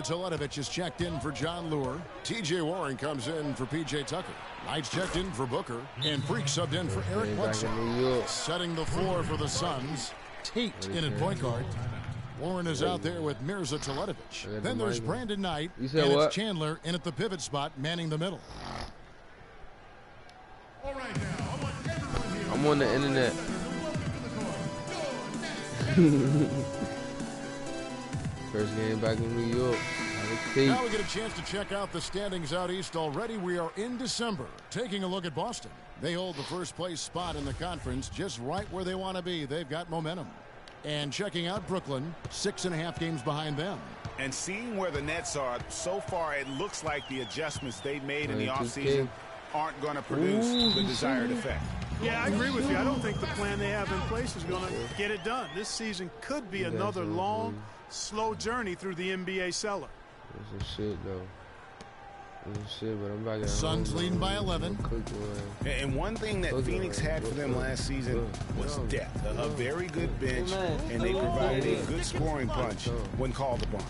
Teletovic is checked in for John Lure. T.J. Warren comes in for P.J. Tucker. Knight's checked in for Booker. And Freak subbed in for Eric Bledsoe. Setting the floor for the Suns. Tate in at point guard. Warren is out there with Mirza Teletovic. Then there's Brandon Knight. And it's Chandler in at the pivot spot, manning the middle. I'm on the internet. First game back in New York. Now we get a chance to check out the standings out east already. We are in December. Taking a look at Boston. They hold the first place spot in the conference just right where they want to be. They've got momentum. And checking out Brooklyn, 6.5 games behind them. And seeing where the Nets are, so far it looks like the adjustments they've made in the offseason aren't going to produce the desired effect. Yeah, I agree with you. I don't think the plan they have in place is going to get it done. This season could be another long, slow journey through the NBA cellar. This is shit, though. This is shit, but I'm back at Suns leading by 11. And one thing that Phoenix had for them last season was depth. A very good bench, and they provided a good scoring punch when called upon.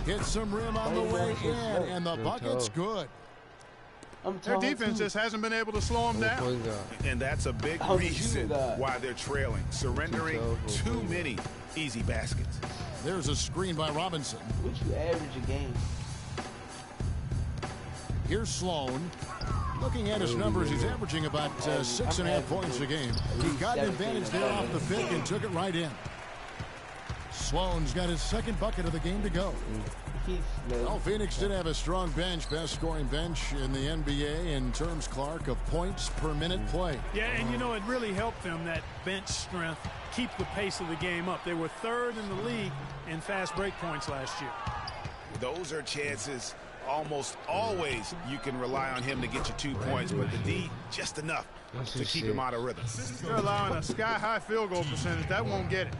Hit some rim on the way in, and the bucket's good. Their defense just hasn't been able to slow them down. And that's a big reason why they're trailing, surrendering too many easy baskets. There's a screen by Robinson. Would you average a game? Here's Sloan. Looking at his numbers, he's averaging about 6.5 points a game. He got an advantage there off the pick and took it right in. Sloan's got his second bucket of the game to go. Well, Phoenix did have a strong bench, best scoring bench in the NBA in terms, Clark, of points per minute play. Yeah, and you know, it really helped them, that bench strength, keep the pace of the game up. They were third in the league in fast break points last year. Those are chances almost always you can rely on him to get you 2 points, but the D, just enough to keep him out of rhythm. They're allowing a sky-high field goal percentage. That won't get it.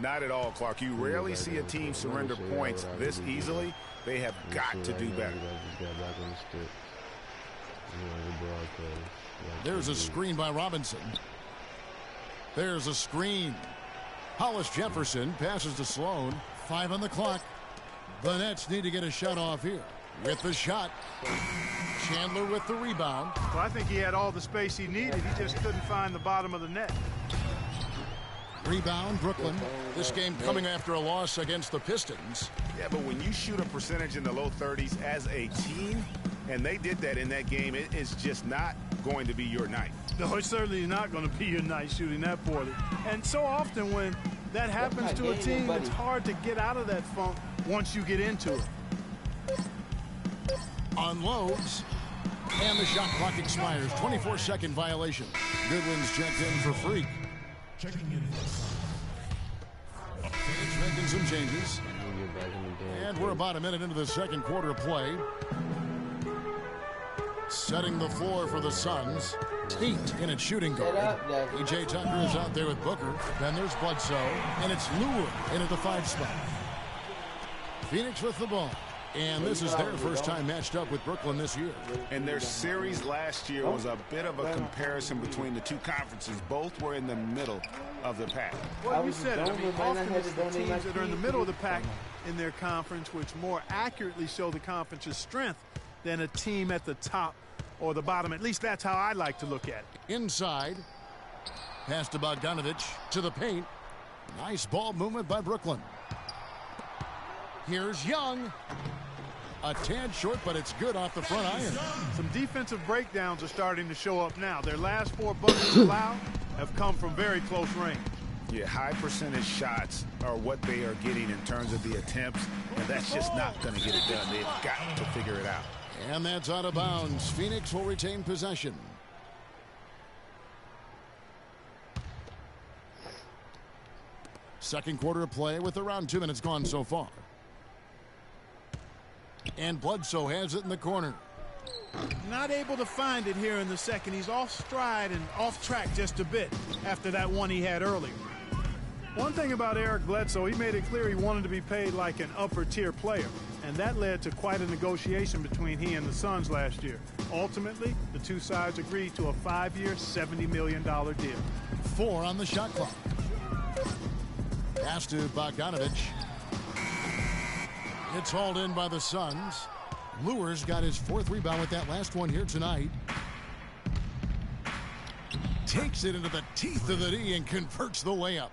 Not at all, Clark. You rarely see a team surrender points this easily. They have got to do better. There's a screen by Robinson. There's a screen. Hollis Jefferson passes to Sloan. 5 on the clock. The Nets need to get a shot off here. With the shot. Chandler with the rebound. Well, I think he had all the space he needed. He just couldn't find the bottom of the net. Rebound, Brooklyn. This game coming after a loss against the Pistons. Yeah, but when you shoot a percentage in the low 30s as a team, and they did that in that game, it is just not going to be your night. No, it's certainly not going to be your night shooting that poorly. And so often when that happens to a team, it's hard to get out of that funk once you get into it. Unloads. And the shot clock expires. 24-second violation. Goodwin's checked in for Freak. Checking in. Phoenix making some changes. And we're about a minute into the second quarter of play. Setting the floor for the Suns. Tate in at shooting guard. P.J. Tucker is out there with Booker. Then there's Bledsoe. And it's Lure in at the 5 spot. Phoenix with the ball. And this is their first time matched up with Brooklyn this year. And their series last year was a bit of a comparison between the two conferences. Both were in the middle of the pack. Well, you said it. I mean, often it's the teams that are in the middle of the pack in their conference which more accurately show the conference's strength than a team at the top or the bottom. At least that's how I like to look at it. Inside. Pass to Bogdanovich to the paint. Nice ball movement by Brooklyn. Here's Young. A tad short, but it's good off the front iron. Some defensive breakdowns are starting to show up now. Their last 4 buckets allowed have come from very close range. Yeah, high percentage shots are what they are getting in terms of the attempts, and that's just not going to get it done. They've got to figure it out. And that's out of bounds. Phoenix will retain possession. Second quarter of play with around 2 minutes gone so far. And Bledsoe has it in the corner. Not able to find it here in the second. He's off stride and off track just a bit after that one he had earlier. One thing about Eric Bledsoe, he made it clear he wanted to be paid like an upper-tier player, and that led to quite a negotiation between he and the Suns last year. Ultimately, the two sides agreed to a 5-year, $70 million deal. 4 on the shot clock. Pass to Bogdanovich. It's hauled in by the Suns. Lewis got his 4th rebound with that last one here tonight. Takes it into the teeth of the D and converts the layup.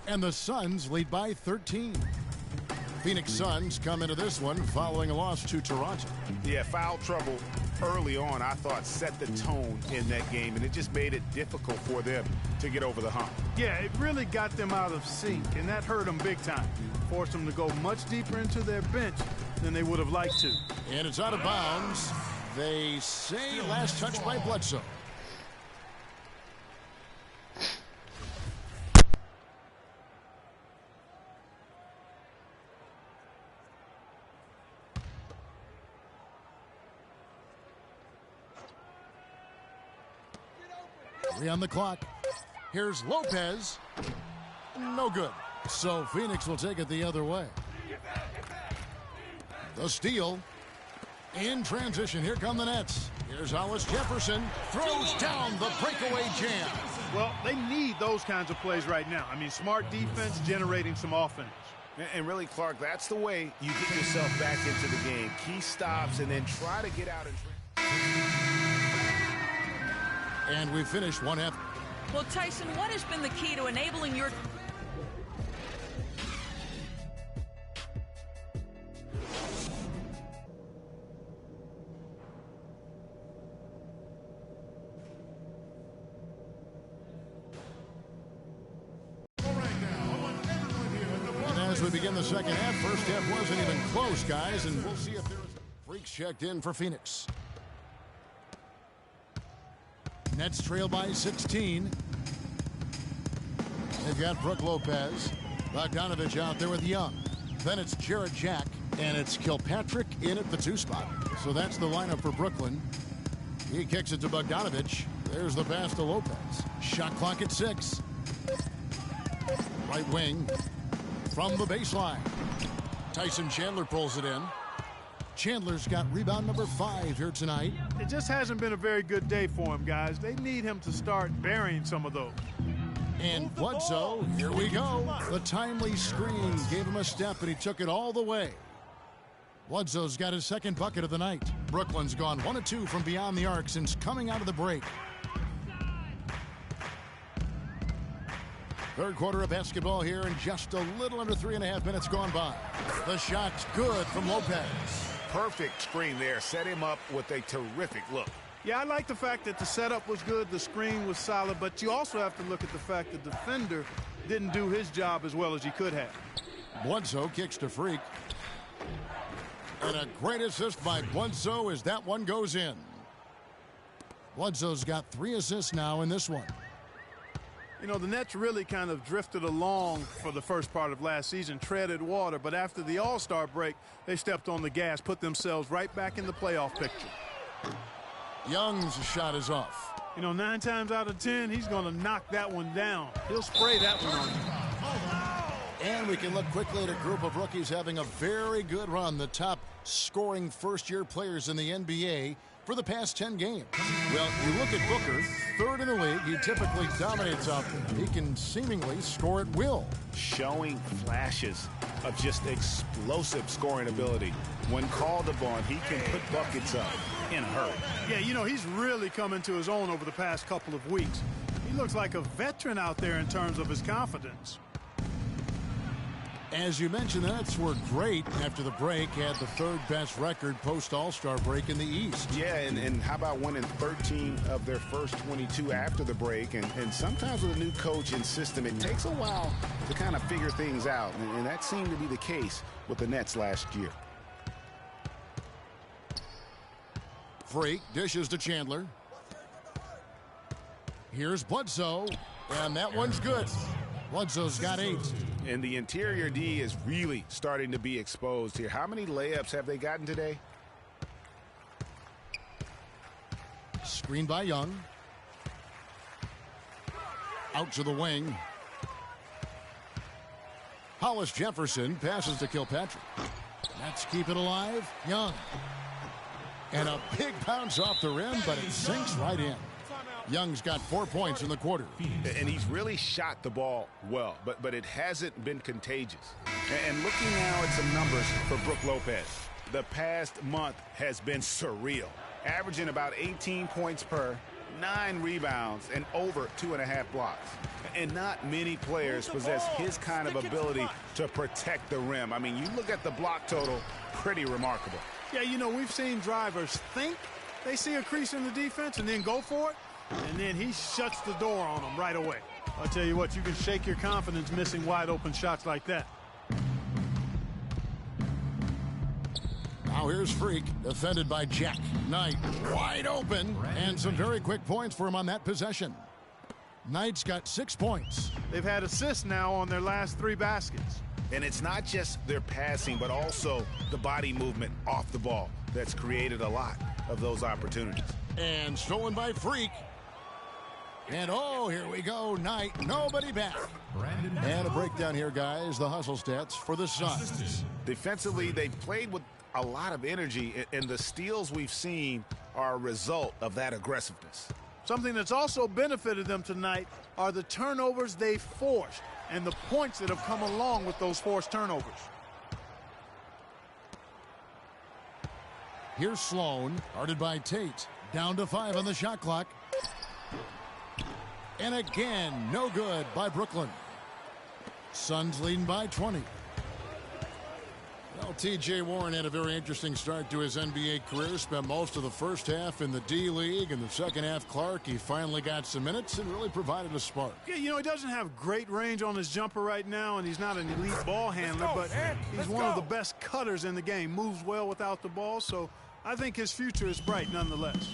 And the Suns lead by 13. Phoenix Suns come into this one following a loss to Toronto. Yeah, foul trouble early on, I thought, set the tone in that game, and it just made it difficult for them to get over the hump. Yeah, it really got them out of sync, and that hurt them big time. Forced them to go much deeper into their bench than they would have liked to. And it's out of bounds. They say last touch by Bledsoe. On the clock. Here's Lopez. No good. So Phoenix will take it the other way. The steal. In transition. Here come the Nets. Here's Hollis Jefferson. Throws down the breakaway jam. Well, they need those kinds of plays right now. I mean, smart defense generating some offense. And really, Clark, that's the way you get yourself back into the game. Key stops and then try to get out and And we finished one half. Well, Tyson, what has been the key to enabling your... And as we begin the second half, first half wasn't even close, guys, and we'll see if there's freaks checked in for Phoenix. Nets trail by 16. They've got Brook Lopez. Bogdanovich out there with Young. Then it's Jarrett Jack. And it's Kilpatrick in at the 2 spot. So that's the lineup for Brooklyn. He kicks it to Bogdanovich. There's the pass to Lopez. Shot clock at 6. Right wing from the baseline. Tyson Chandler pulls it in. Chandler's got rebound number 5 here tonight. It just hasn't been a very good day for him, guys. They need him to start burying some of those. And Bledsoe, here we go. The timely screen gave him a step, and he took it all the way. Bledsoe's got his 2nd bucket of the night. Brooklyn's gone 1 of 2 from beyond the arc since coming out of the break. 3rd quarter of basketball here, and just a little under 3.5 minutes gone by. The shot's good from Lopez. Perfect screen there. Set him up with a terrific look. Yeah, I like the fact that the setup was good, the screen was solid, but you also have to look at the fact the defender didn't do his job as well as he could have. Bledsoe kicks to Freak. And a great assist by Bledsoe as that one goes in. Bledsoe's got 3 assists now in this one. You know, the Nets really kind of drifted along for the first part of last season, treaded water, but after the All-Star break, they stepped on the gas, put themselves right back in the playoff picture. Young's shot is off. You know, 9 times out of 10, he's going to knock that one down. He'll spray that one on you. And we can look quickly at a group of rookies having a very good run, the top scoring first-year players in the NBA for the past 10 games. Well, you look at Booker, 3rd in the league. He typically dominates out there. He can seemingly score at will. Showing flashes of just explosive scoring ability. When called upon, he can put buckets up in a hurry. Yeah, you know, he's really come into his own over the past couple of weeks. He looks like a veteran out there in terms of his confidence. As you mentioned, the Nets were great after the break, had the 3rd best record post-All-Star break in the East. Yeah, and how about winning 13 of their first 22 after the break? And sometimes with a new coach and system, it takes a while to kind of figure things out. And that seemed to be the case with the Nets last year. Freak dishes to Chandler. Here's Bledsoe, and that one's good. Bledsoe's got 8. And the interior D is really starting to be exposed here. How many layups have they gotten today? Screen by Young. Out to the wing. Hollis Jefferson passes to Kilpatrick. Let's keep it alive. Young. And a big bounce off the rim, but it sinks right in. Young's got 4 points in the quarter. And he's really shot the ball well, but it hasn't been contagious. And looking now at some numbers for Brook Lopez, the past month has been surreal, averaging about 18 points per, 9 rebounds, and over 2.5 blocks. And not many players possess his kind of ability to protect the rim. I mean, you look at the block total, pretty remarkable. Yeah, you know, we've seen drivers think they see a crease in the defense and then go for it, and then he shuts the door on them right away. I'll tell you what, you can shake your confidence missing wide open shots like that. Now here's Freak, defended by Jack. Knight wide open, and some very quick points for him on that possession. Knight's got 6 points. They've had assists now on their last 3 baskets. And it's not just their passing, but also the body movement off the ball that's created a lot of those opportunities. And stolen by Freak. And oh, here we go, Knight, nobody back. And a breakdown here, guys, the hustle stats for the Suns. Defensively, they've played with a lot of energy, and the steals we've seen are a result of that aggressiveness. Something that's also benefited them tonight are the turnovers they forced and the points that have come along with those forced turnovers. Here's Sloan, guarded by Tate. Down to 5 on the shot clock. And again, no good by Brooklyn. Suns leading by 20. Well, T.J. Warren had a very interesting start to his NBA career. Spent most of the first half in the D-League. In the second half, Clark, he finally got some minutes and really provided a spark. Yeah, you know, he doesn't have great range on his jumper right now, and he's not an elite ball handler, but he's one of the best cutters in the game. Moves well without the ball, so I think his future is bright nonetheless.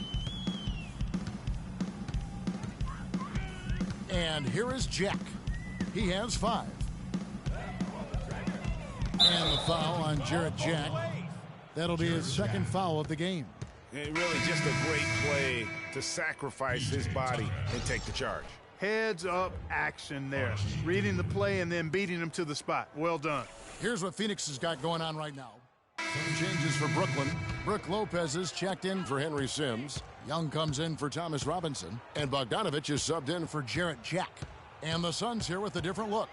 And here is Jack. He has 5. And the foul on Jarrett Jack. That'll be his second foul of the game. And really just a great play to sacrifice his body and take the charge. Heads up action there. Reading the play and then beating him to the spot. Well done. Here's what Phoenix has got going on right now. Some changes for Brooklyn. Brook Lopez is checked in for Henry Sims. Young comes in for Thomas Robinson. And Bogdanovich is subbed in for Jarrett Jack. And the Suns here with a different look.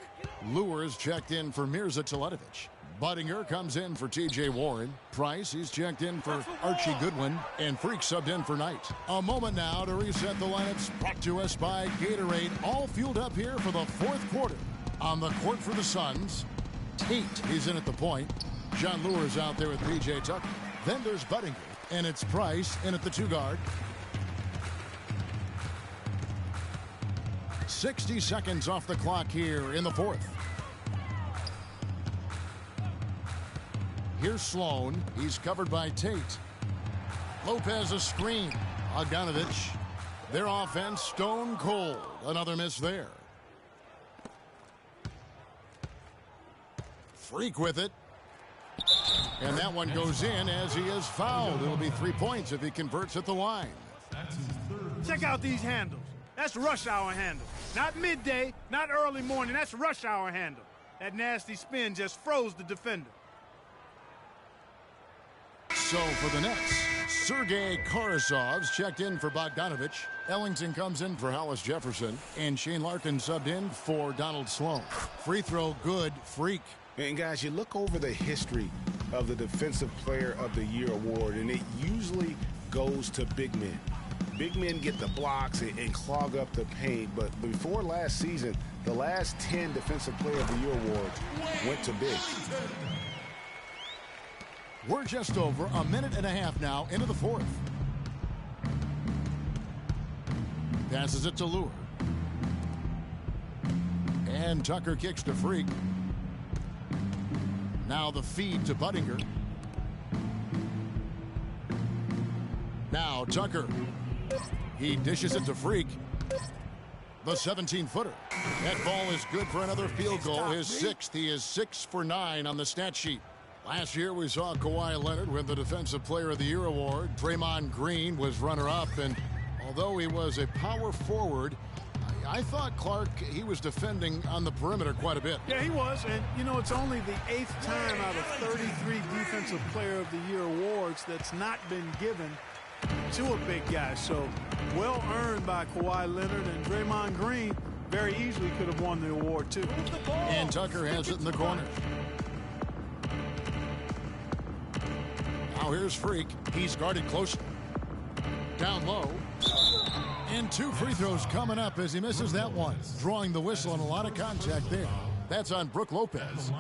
Lure is checked in for Mirza Teletovic. Budinger comes in for T.J. Warren. Price, he's checked in for Archie Goodwin. And Freak subbed in for Knight. A moment now to reset the lineups brought to us by Gatorade. All fueled up here for the fourth quarter. On the court for the Suns, Tate, he's in at the point. John Lure's out there with P.J. Tucker. Then there's Budinger. And it's Price in at the 2 guard. 60 seconds off the clock here in the fourth. Here's Sloan. He's covered by Tate. Lopez a screen. Bogdanovich. Their offense stone cold. Another miss there. Freak with it. And that one goes in as he is fouled. It'll be 3 points if he converts at the line. Check out these handles. That's rush hour handle. Not midday, not early morning. That's rush hour handle. That nasty spin just froze the defender. So for the Nets, Sergei Karasov's checked in for Bogdanovich. Ellington comes in for Hollis Jefferson. And Shane Larkin subbed in for Donald Sloan. Free throw good, Freak. And guys, you look over the history of the Defensive Player of the Year award, and it usually goes to big men. Big men get the blocks and clog up the paint, but before last season, the last 10 Defensive Player of the Year awards went to big. We're just over a minute and a half now into the fourth. Passes it to Lure. And Tucker kicks to Freak. Now the feed to Budinger. Now Tucker. He dishes it to Freak. The 17-footer. That ball is good for another field goal. His 6th. He is 6 for 9 on the stat sheet. Last year we saw Kawhi Leonard win the Defensive Player of the Year award. Draymond Green was runner-up, and although he was a power forward, I thought Clark, he was defending on the perimeter quite a bit. Yeah, he was, and you know, it's only the 8th time out of 33 Defensive Player of the Year awards that's not been given to a big guy. So well earned by Kawhi Leonard, and Draymond Green very easily could have won the award too. And Tucker has it in the corner. Now here's Freak. He's guarded closely. Down low. And 2 free throws coming up as he misses that one. Drawing the whistle and a lot of contact there. That's on Brook Lopez.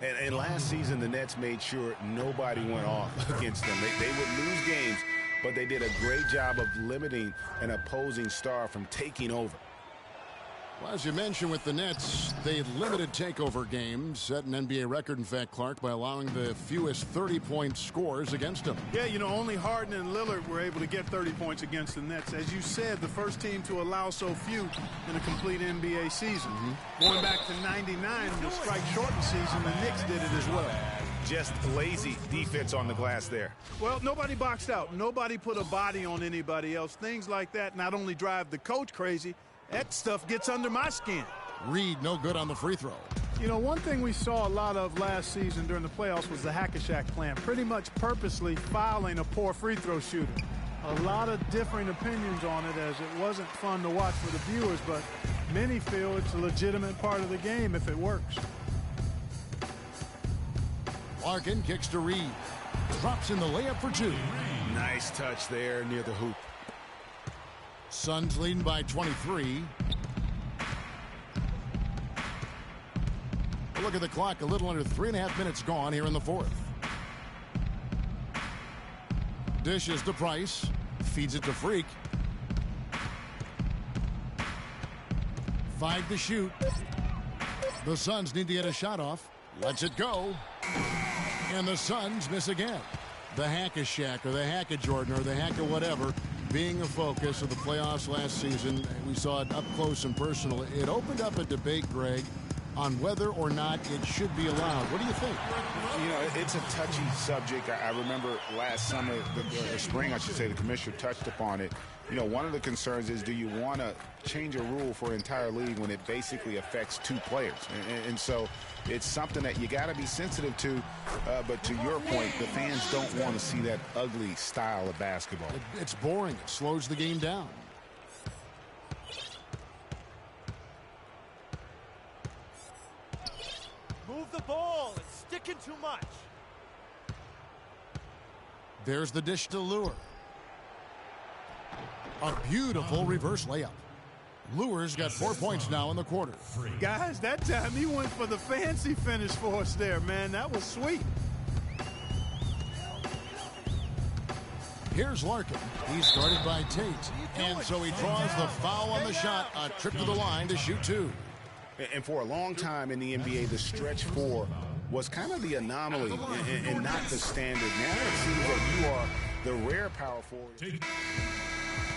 And last season, the Nets made sure nobody went off against them. They would lose games, but they did a great job of limiting an opposing star from taking over. Well, as you mentioned with the Nets, they limited takeover games, set an NBA record, in fact, Clark, by allowing the fewest 30-point scores against them. Yeah, you know, only Harden and Lillard were able to get 30 points against the Nets. As you said, the first team to allow so few in a complete NBA season. Going back to 99, the strike-shortened season, the Knicks did it as well. Just lazy defense on the glass there. Well, nobody boxed out. Nobody put a body on anybody else. Things like that not only drive the coach crazy, that stuff gets under my skin. Reed no good on the free throw. You know, one thing we saw a lot of last season during the playoffs was the hack-a-shack plan, pretty much purposely fouling a poor free throw shooter. A lot of differing opinions on it, as it wasn't fun to watch for the viewers, but many feel it's a legitimate part of the game if it works. Larkin kicks to Reed. Drops in the layup for 2. Nice touch there near the hoop. Suns leading by 23. Look at the clock, a little under 3.5 minutes gone here in the 4th. Dishes to Price. Feeds it to Freak. 5 to shoot. The Suns need to get a shot off. Lets it go. And the Suns miss again. The hack-a-shack or the hack-a-Jordan or the hack-a-whatever being a focus of the playoffs last season. We saw it up close and personal. It opened up a debate, Greg, on whether or not it should be allowed. What do you think? You know, it's a touchy subject. I remember last summer, or spring, I should say, the commissioner touched upon it. You know, one of the concerns is, do you want to change a rule for an entire league when it basically affects 2 players? And so it's something that you got to be sensitive to. But to your point, the fans don't want to see that ugly style of basketball. It's boring. It slows the game down. Move the ball. It's sticking too much. There's the dish to Lure. A beautiful reverse layup. Lure's got 4 points now in the quarter. Guys, that time he went for the fancy finish for us there, man. That was sweet. Here's Larkin. He's guarded by Tate. And so he draws the foul on the shot. A trip to the line to shoot 2. And for a long time in the NBA, the stretch 4 was kind of the anomaly and not the standard. Now it seems that you are the rare power forward.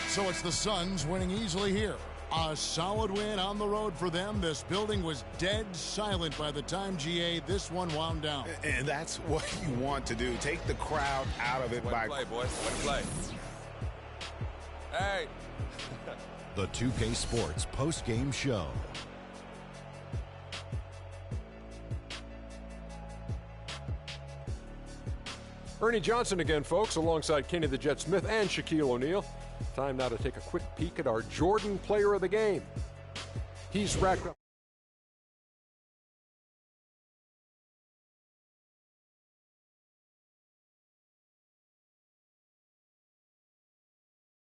So it's the Suns winning easily here. A solid win on the road for them. This building was dead silent by the time, GA, this one wound down. And that's what you want to do. Take the crowd out of it by... Way to play, boys. Way to play. Hey. The 2K Sports post-game show. Ernie Johnson again, folks, alongside Kenny the Jet Smith and Shaquille O'Neal. Time now to take a quick peek at our Jordan Player of the Game. He's racked up